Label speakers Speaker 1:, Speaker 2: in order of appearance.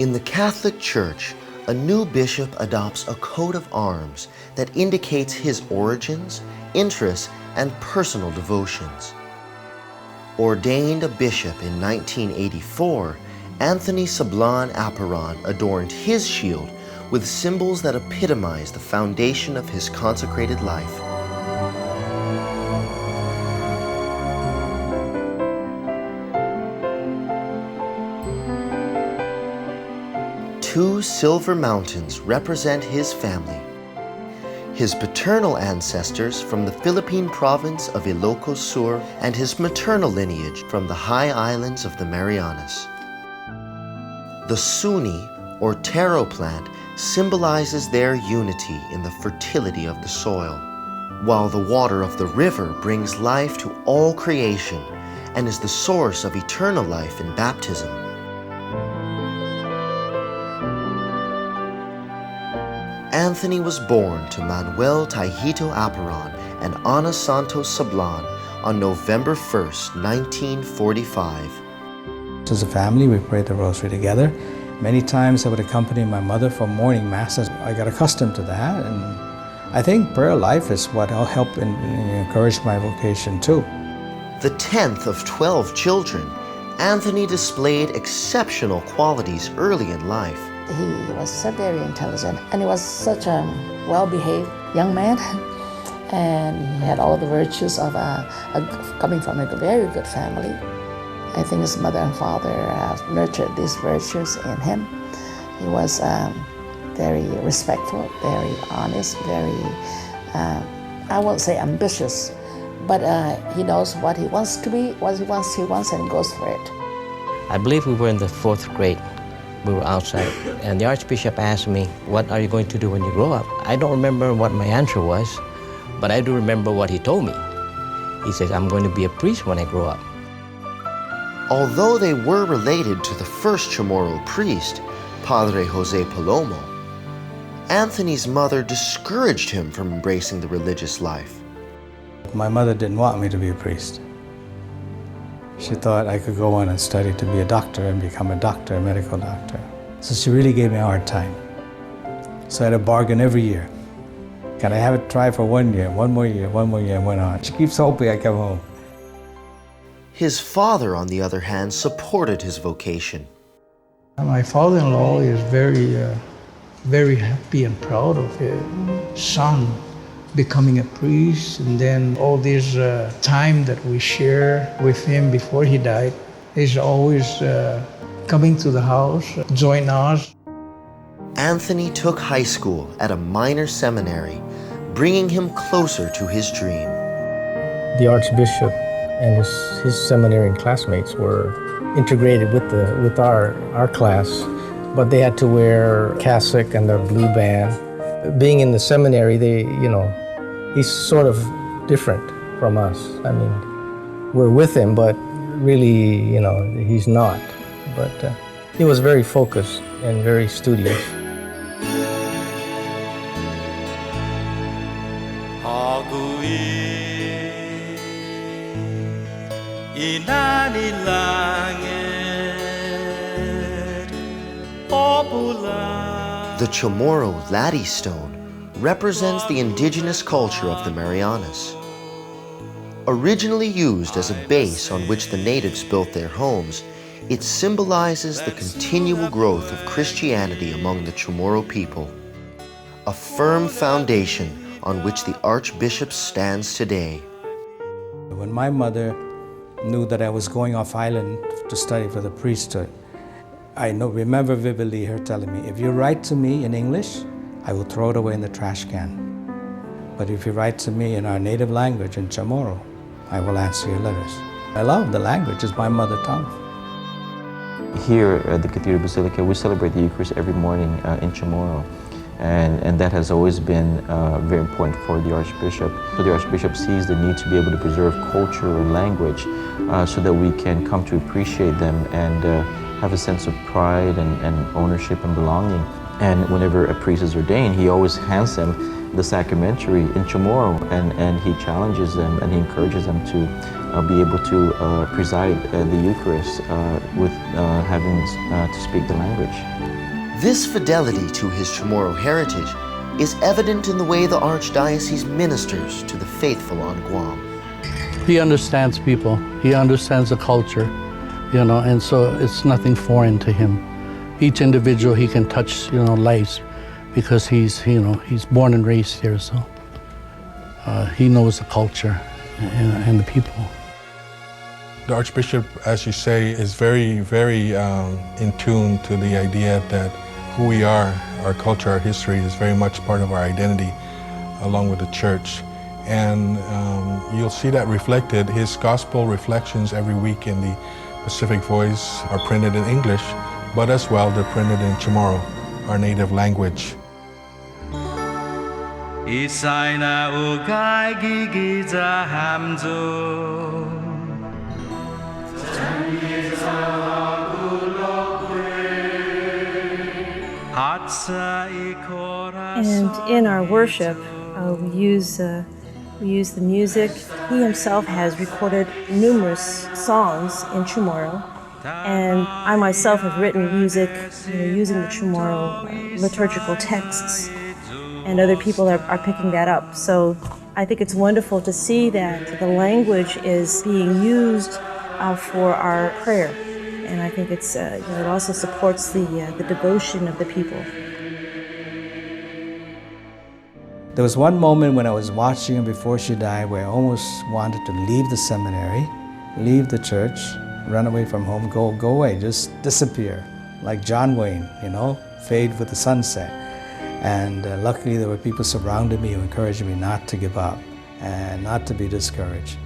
Speaker 1: In the Catholic Church, a new bishop adopts a coat of arms that indicates his origins, interests, and personal devotions. Ordained a bishop in 1984, Anthony Sablan Apuron adorned his shield with symbols that epitomize the foundation of his consecrated life. Two silver mountains represent his family. His paternal ancestors from the Philippine province of Ilocos Sur and his maternal lineage from the high islands of the Marianas. The suni, or taro plant, symbolizes their unity in the fertility of the soil, while the water of the river brings life to all creation and is the source of eternal life in baptism. Anthony was born to Manuel Tahito Apuron and Ana Santos Sablan on November 1st, 1945.
Speaker 2: As a family, we prayed the rosary together. Many times I would accompany my mother for morning masses. I got accustomed to that, and I think prayer life is what helped and encouraged my vocation too.
Speaker 1: The 10th of 12 children, Anthony displayed exceptional qualities early in life.
Speaker 3: He was so very intelligent, and he was such a well-behaved young man, and he had all the virtues of coming from a very good family. I think his mother and father nurtured these virtues in him. He was very respectful, very honest, very, I won't say ambitious, but he knows what he wants to be, what he wants and goes for it.
Speaker 4: I believe we were in the 4th grade. We were outside, and the Archbishop asked me, "What are you going to do when you grow up?" I don't remember what my answer was, but I do remember what he told me. He says, "I'm going to be a priest when I grow up."
Speaker 1: Although they were related to the first Chamorro priest, Padre Jose Palomo, Anthony's mother discouraged him from embracing the religious life.
Speaker 2: My mother didn't want me to be a priest. She thought I could go on and study to be a doctor and become a doctor, a medical doctor. So she really gave me a hard time. So I had to bargain every year. Can I have it try for 1 year, one more year, and went on. She keeps hoping I come home.
Speaker 1: His father, on the other hand, supported his vocation.
Speaker 5: My father-in-law is very happy and proud of his son becoming a priest, and then all this time that we share with him before he died. He's always coming to the house, join us.
Speaker 1: Anthony took high school at a minor seminary, bringing him closer to his dream.
Speaker 6: The Archbishop and his seminarian classmates were integrated with our class, but they had to wear cassock and their blue band. Being in the seminary, he's sort of different from us. I mean, we're with him, but really, he's not. But he was very focused and very studious.
Speaker 1: The Chamorro laddie stone represents the indigenous culture of the Marianas. Originally used as a base on which the natives built their homes, it symbolizes the continual growth of Christianity among the Chamorro people, a firm foundation on which the Archbishop stands today.
Speaker 2: When my mother knew that I was going off island to study for the priesthood, I remember vividly her telling me, "If you write to me in English, I will throw it away in the trash can. But if you write to me in our native language, in Chamorro, I will answer your letters." I love the language, it's my mother tongue.
Speaker 7: Here at the Cathedral-Basilica, we celebrate the Eucharist every morning in Chamorro. And that has always been very important for the Archbishop. So the Archbishop sees the need to be able to preserve culture or language so that we can come to appreciate them and have a sense of pride and ownership and belonging. And whenever a priest is ordained, he always hands them the sacramentary in Chamorro, and he challenges them and he encourages them to be able to preside the Eucharist with having to speak the language.
Speaker 1: This fidelity to his Chamorro heritage is evident in the way the Archdiocese ministers to the faithful on Guam.
Speaker 8: He understands people, he understands the culture, and so it's nothing foreign to him. Each individual he can touch, lives because he's born and raised here, so he knows the culture and the people.
Speaker 9: The Archbishop, as you say, is very, very in tune to the idea that who we are, our culture, our history is very much part of our identity along with the Church. And you'll see that reflected. His gospel reflections every week in the Pacific Voice are printed in English, but as well they're printed in Chamorro, our native language.
Speaker 10: And in our worship, we use the music. He himself has recorded numerous songs in Chamorro, and I myself have written music using the Chamorro liturgical texts, and other people are picking that up. So I think it's wonderful to see that the language is being used for our prayer, and I think it's it also supports the devotion of the people.
Speaker 2: There was one moment when I was watching her before she died where I almost wanted to leave the seminary, leave the church, run away from home, go away, just disappear, like John Wayne, fade with the sunset. And luckily there were people surrounding me who encouraged me not to give up and not to be discouraged.